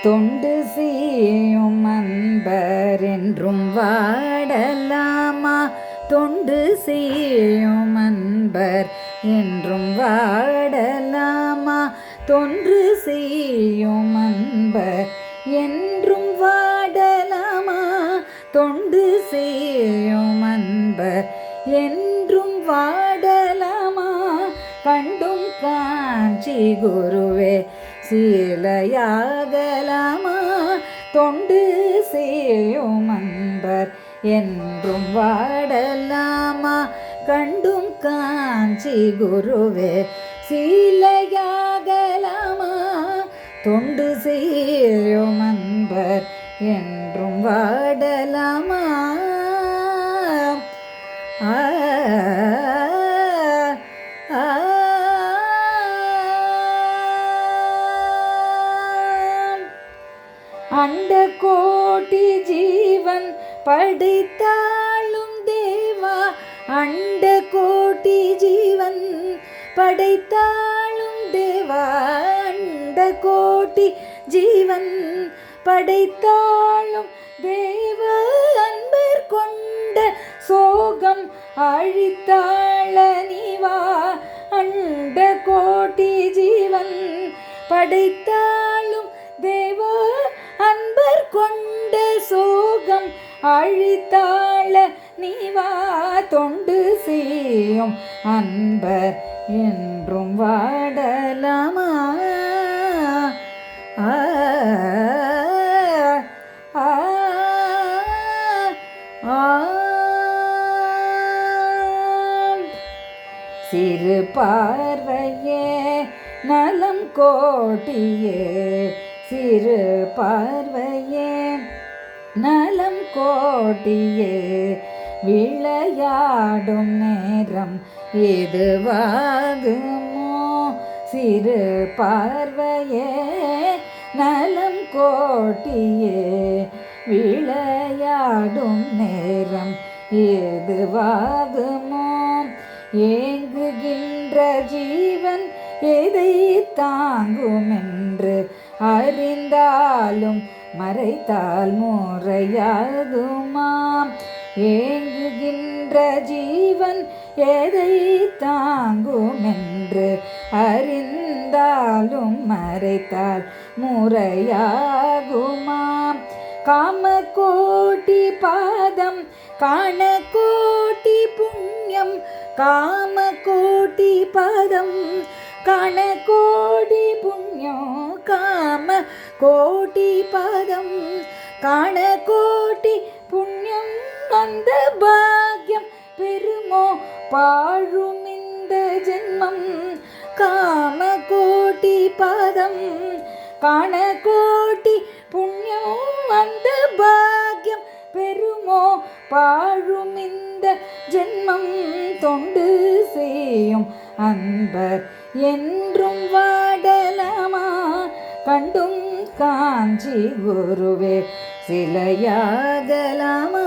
தொண்டு செய்யும் அன்பர் என்றும் வாடலாமா? தொண்டு செய்யும் அன்பர் என்றும் வாடலாமா? தொன்று செய்யும் அன்பர் என்றும் வாடலாமா? தொண்டு செய்யும் அன்பர் என்றும் வாடலாமா? கண்டும் காஞ்சி குருவே சீலையாகலாமா? தொண்டு செய்யும் அன்பர் என்றும் வாடலாமா? கண்டும் காஞ்சி குருவே சீலையாகலாமா? தொண்டு செய்யும் அன்பர் என்றும் வாடலாமா? அண்ட கோட்டி ஜீவன் படைத்தாளும் தேவா, அண்ட கோட்டி ஜீவன் படைத்தாளும் தேவா, அண்ட கோட்டி ஜீவன் படைத்தாளும் தேவா, அன்பர் கொண்ட சோகம் அழித்தாள நீவா. அண்ட கோட்டி ஜீவன் படைத்தாளும் தேவா, அன்பர் கொண்ட சோகம் அழித்தாள நீவா. தொண்டு செய்யும் அன்பர் என்றும் வாடலாமா? சிறு பார்வையே நலம் கோட்டியே, சிறு பார்வையே நலம் கோட்டியே, விளையாடும் நேரம் இதுவாகுமோ? சிறு பார்வையே நலம் கோட்டியே, விளையாடும் நேரம் இதுவாகுமோ? ஏங்குகின்ற ஜீவன் எதை தாங்குமென்று அறிந்தாலும் மறைத்தால் முறையாகுமாம். ஏங்குகின்ற ஜீவன் எதை தாங்குமென்று அறிந்தாலும் மறைத்தால் முறையாகுமாம். காம கோட்டி பாதம் காண கோட்டி புண்ணியம், காம கோட்டி பாதம் காண கோடி புண்ணியம், காம கோட்டி பாதம் காண கோட்டி புண்ணியம். அந்த பாக்யம் பெருமோ பாழும் இந்த ஜென்மம், காம கோட்டி பாதம் காண கோட்டி புண்ணியம். அந்த பாக்யம் பெருமோ பாழும் இந்த ஜென்மம். தொண்டு செய்யும் அன்பர் என்றும் வாடலாமா? கண்டும் காஞ்சி குருவே சிலையாகலாமா?